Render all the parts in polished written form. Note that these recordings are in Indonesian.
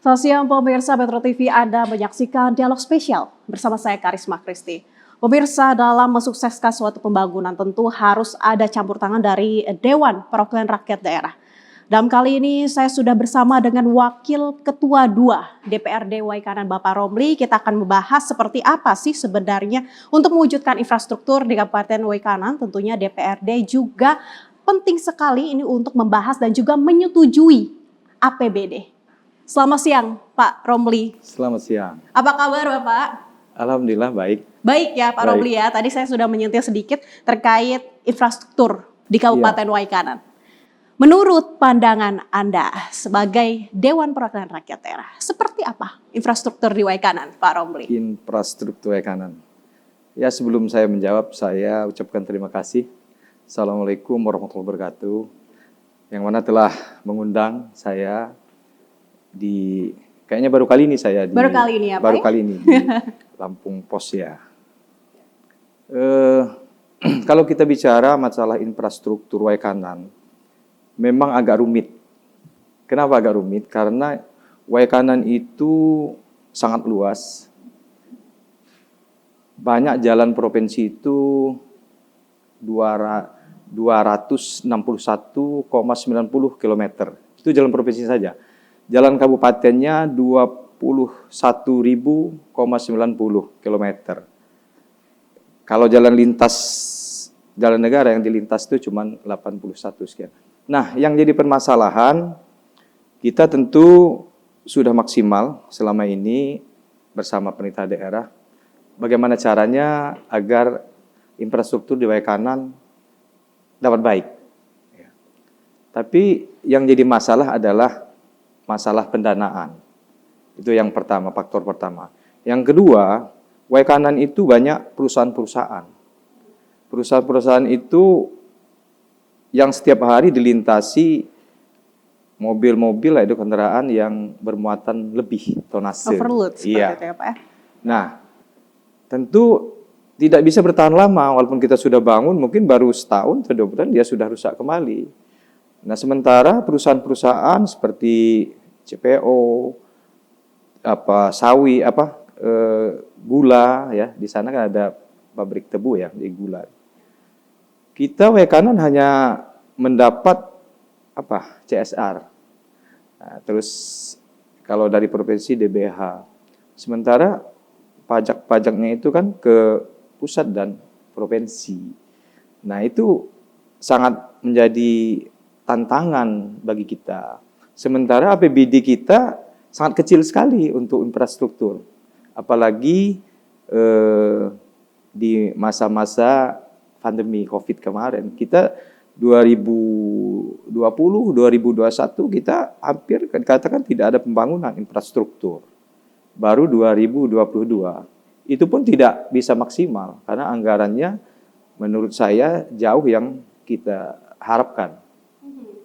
Selamat siang pemirsa Metro TV, Anda menyaksikan dialog spesial bersama saya Karisma Kristi. Pemirsa, dalam mensukseskan suatu pembangunan tentu harus ada campur tangan dari Dewan Perwakilan Rakyat Daerah. Dalam kali ini saya sudah bersama dengan Wakil Ketua 2 DPRD Waikanan Bapak Romli. Kita akan membahas seperti apa sih sebenarnya untuk mewujudkan infrastruktur di Kabupaten Waikanan. Tentunya DPRD juga penting sekali ini untuk membahas dan juga menyetujui APBD. Selamat siang Pak Romli. Selamat siang. Apa kabar Bapak? Alhamdulillah baik. Baik ya Pak Romli ya. Tadi saya sudah menyentil sedikit terkait infrastruktur di Kabupaten Waikanan. Menurut pandangan Anda sebagai Dewan Perwakilan Rakyat Daerah, seperti apa infrastruktur di Waikanan, Pak Romli? Infrastruktur Waikanan. Ya, sebelum saya menjawab, saya ucapkan terima kasih. Assalamualaikum warahmatullahi wabarakatuh. Yang mana telah mengundang saya kayaknya baru kali ini saya di Lampung Pos ya. Kalau kita bicara masalah infrastruktur Waikanan, memang agak rumit. Kenapa agak rumit? Karena Waikanan itu sangat luas. Banyak jalan provinsi itu 261,90 km. Itu jalan provinsi saja. Jalan kabupatennya 21.090 km. Kalau jalan lintas, jalan negara yang dilintas itu cuma 81 sekian. Nah, yang jadi permasalahan, kita tentu sudah maksimal selama ini bersama pemerintah daerah. Bagaimana caranya agar infrastruktur di Waikanan dapat baik. Tapi yang jadi masalah adalah masalah pendanaan. Itu yang pertama, faktor pertama. Yang kedua, Waikanan itu banyak perusahaan-perusahaan. Perusahaan-perusahaan itu yang setiap hari dilintasi mobil-mobil itu kendaraan yang bermuatan lebih tonase. Overload seperti itu ya Pak ya? Nah, tentu tidak bisa bertahan lama, walaupun kita sudah bangun, mungkin baru setahun atau 2 bulan dia sudah rusak kembali. Nah, sementara perusahaan-perusahaan seperti CPO, sawi, gula ya, di sana kan ada pabrik tebu ya, di gula. Kita Waikanan hanya mendapat CSR. Nah, terus kalau dari provinsi DBH. Sementara pajak-pajaknya itu kan ke pusat dan provinsi. Nah, itu sangat menjadi tantangan bagi kita. Sementara APBD kita sangat kecil sekali untuk infrastruktur. Apalagi di masa-masa pandemi COVID kemarin. Kita 2020, 2021 kita hampir katakan tidak ada pembangunan infrastruktur. Baru 2022. Itu pun tidak bisa maksimal karena anggarannya menurut saya jauh yang kita harapkan.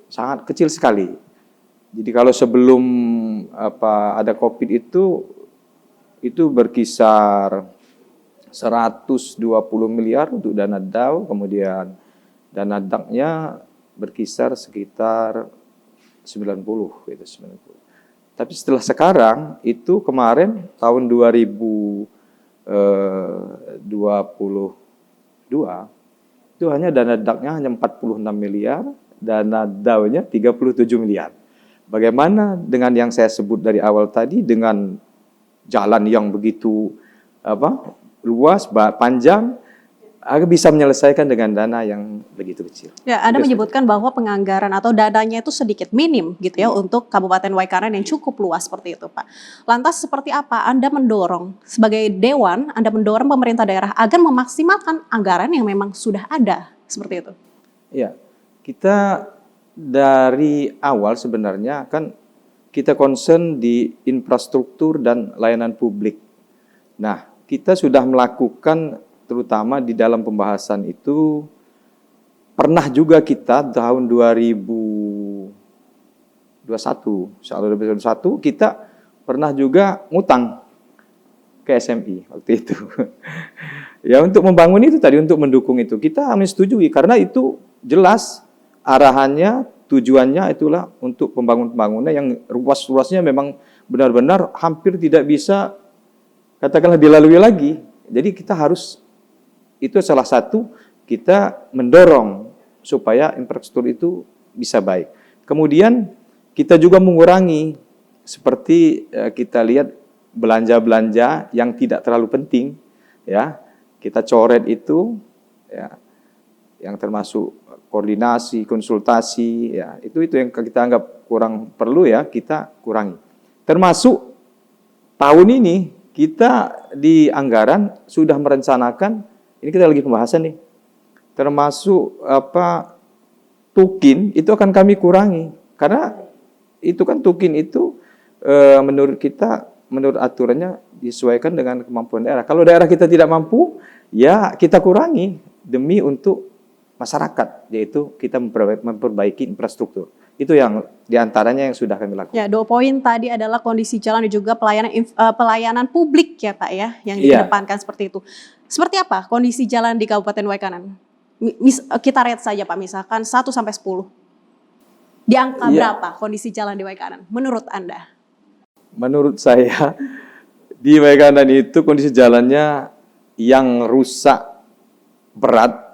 Sangat kecil sekali. Jadi kalau sebelum ada COVID itu berkisar 120 miliar untuk dana DAU, kemudian dana DAK-nya berkisar sekitar 90 gitu, 90. Tapi setelah sekarang itu kemarin tahun 2022 itu hanya dana DAK-nya hanya 46 miliar, dana DAU-nya 37 miliar. Bagaimana dengan yang saya sebut dari awal tadi, dengan jalan yang begitu luas, panjang, agar bisa menyelesaikan dengan dana yang begitu kecil. Ya, Anda menyebutkan bahwa penganggaran atau dananya itu sedikit minim gitu ya untuk Kabupaten Waikanan yang cukup luas seperti itu Pak. Lantas seperti apa Anda mendorong sebagai Dewan, Anda mendorong pemerintah daerah agar memaksimalkan anggaran yang memang sudah ada seperti itu? Ya, kita dari awal sebenarnya kan kita concern di infrastruktur dan layanan publik. Nah, kita sudah melakukan terutama di dalam pembahasan itu pernah juga kita tahun 2021 kita pernah juga ngutang ke SMI waktu itu. Ya, untuk membangun itu tadi, untuk mendukung itu kita menyetujui karena itu jelas arahannya, tujuannya itulah untuk pembangunan yang luas-luasnya memang benar-benar hampir tidak bisa katakanlah dilalui lagi. Jadi kita harus, itu salah satu kita mendorong supaya infrastruktur itu bisa baik. Kemudian kita juga mengurangi seperti kita lihat belanja-belanja yang tidak terlalu penting, ya kita coret itu, ya, yang termasuk koordinasi, konsultasi, ya itu yang kita anggap kurang perlu, ya kita kurangi. Termasuk tahun ini kita di anggaran sudah merencanakan, ini kita lagi pembahasan nih, termasuk tukin itu akan kami kurangi karena itu kan tukin itu menurut kita, menurut aturannya disesuaikan dengan kemampuan daerah. Kalau daerah kita tidak mampu, ya kita kurangi demi untuk masyarakat, yaitu kita memperbaiki infrastruktur. Itu yang diantaranya yang sudah kami lakukan. Ya, 2 poin tadi adalah kondisi jalan dan juga pelayanan publik ya Pak ya, yang dikedepankan seperti itu. Seperti apa kondisi jalan di Kabupaten Waikanan? Kita rate saja Pak, misalkan 1 sampai 10. Di angka berapa kondisi jalan di Waikanan menurut Anda? Menurut saya di Waikanan itu kondisi jalannya yang rusak berat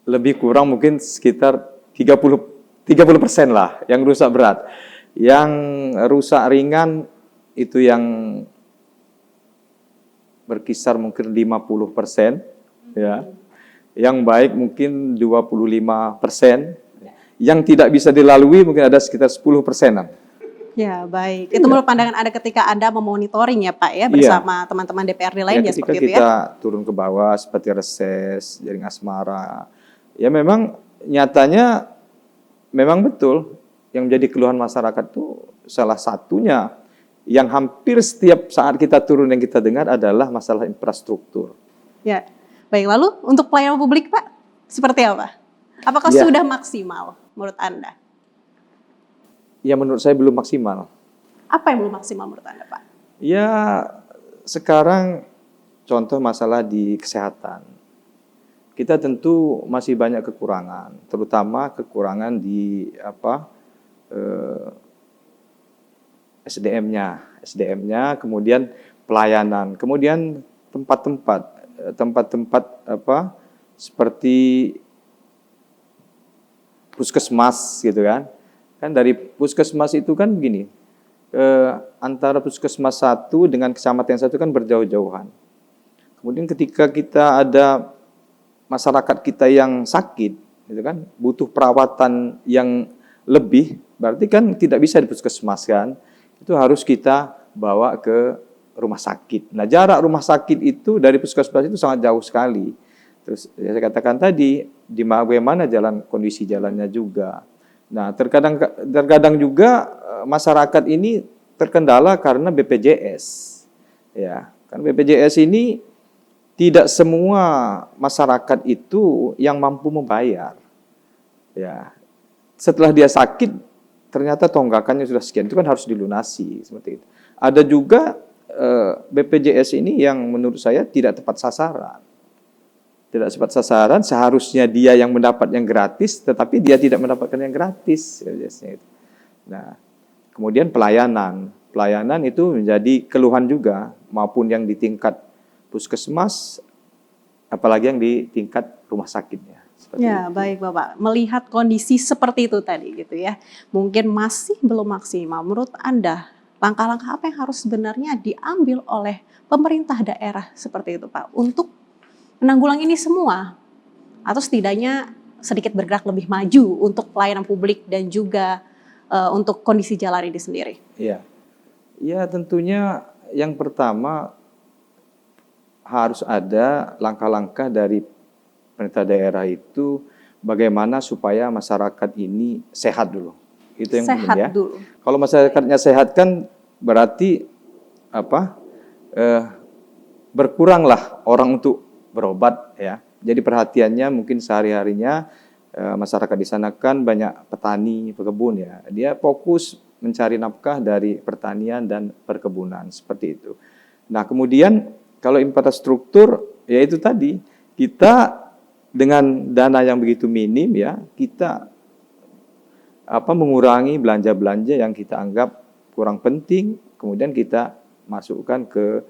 lebih kurang mungkin sekitar 30% lah yang rusak berat. Yang rusak ringan itu yang berkisar mungkin 50%, ya. Yang baik mungkin 25%. Yang tidak bisa dilalui mungkin ada sekitar 10%-an. Ya, baik. Itu menurut pandangan Anda ketika Anda memonitoring ya Pak ya, bersama teman-teman DPRD lainnya seperti itu ya? Ketika kita turun ke bawah seperti reses, jaring asmara, ya memang nyatanya memang betul yang menjadi keluhan masyarakat itu salah satunya yang hampir setiap saat kita turun yang kita dengar adalah masalah infrastruktur. Ya, baik. Lalu untuk pelayanan publik Pak, seperti apa? Apakah sudah maksimal menurut Anda? Ya menurut saya belum maksimal. Apa yang belum maksimal menurut Anda Pak? Ya sekarang contoh masalah di kesehatan. Kita tentu masih banyak kekurangan, terutama kekurangan di SDM-nya, kemudian pelayanan, kemudian tempat-tempat seperti puskesmas gitu kan. Kan dari puskesmas itu kan begini, antara puskesmas satu dengan kecamatan satu kan berjauh-jauhan. Kemudian ketika kita ada masyarakat kita yang sakit, gitu kan, butuh perawatan yang lebih, berarti kan tidak bisa di puskesmas kan, itu harus kita bawa ke rumah sakit. Nah jarak rumah sakit itu dari puskesmas itu sangat jauh sekali. Terus ya saya katakan tadi, di bagaimana kondisi jalannya juga. Nah terkadang juga masyarakat ini terkendala karena BPJS, ya kan BPJS ini tidak semua masyarakat itu yang mampu membayar. Ya, setelah dia sakit, ternyata tonggakannya sudah sekian, itu kan harus dilunasi seperti itu. Ada juga BPJS ini yang menurut saya tidak tepat sasaran. Tidak tepat sasaran, seharusnya dia yang mendapat yang gratis, tetapi dia tidak mendapatkan yang gratis. Nah, kemudian pelayanan itu menjadi keluhan juga, maupun yang di tingkat puskesmas, apalagi yang di tingkat rumah sakitnya. Ya, baik Bapak. Melihat kondisi seperti itu tadi gitu ya, mungkin masih belum maksimal. Menurut Anda, langkah-langkah apa yang harus sebenarnya diambil oleh pemerintah daerah seperti itu Pak, untuk menanggulangi ini semua? Atau setidaknya sedikit bergerak lebih maju untuk pelayanan publik dan juga untuk kondisi jalan ini sendiri? Iya, ya tentunya yang pertama harus ada langkah-langkah dari pemerintah daerah itu bagaimana supaya masyarakat ini sehat dulu. Itu yang penting ya. Dulu. Kalau masyarakatnya sehat kan berarti berkuranglah orang untuk berobat ya. Jadi perhatiannya mungkin sehari-harinya masyarakat di sana kan banyak petani, pekebun ya. Dia fokus mencari nafkah dari pertanian dan perkebunan seperti itu. Nah, kemudian kalau infrastruktur ya itu tadi, kita dengan dana yang begitu minim ya, kita mengurangi belanja-belanja yang kita anggap kurang penting, kemudian kita masukkan ke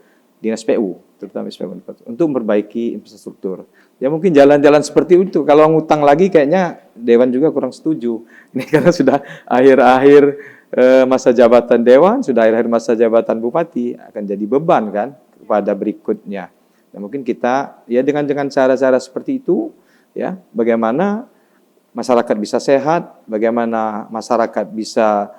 Dinas PU, terutama SPU, untuk memperbaiki infrastruktur. Ya mungkin jalan-jalan seperti itu. Kalau ngutang lagi kayaknya Dewan juga kurang setuju. Ini karena sudah akhir-akhir masa jabatan Dewan, sudah akhir-akhir masa jabatan Bupati, akan jadi beban kan kepada berikutnya. Nah, mungkin kita ya dengan cara-cara seperti itu, ya bagaimana masyarakat bisa sehat, bagaimana masyarakat bisa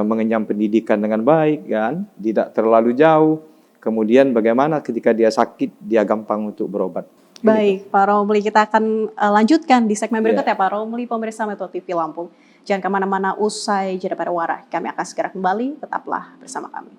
mengenyam pendidikan dengan baik, kan, tidak terlalu jauh. Kemudian bagaimana ketika dia sakit, dia gampang untuk berobat. Baik, Pak Romli, kita akan lanjutkan di segmen berikutnya, Ya. Pak Romli, pemirsa Metro TV Lampung. Jangan kemana-mana, usai jeda pariwara. Kami akan segera kembali, tetaplah bersama kami.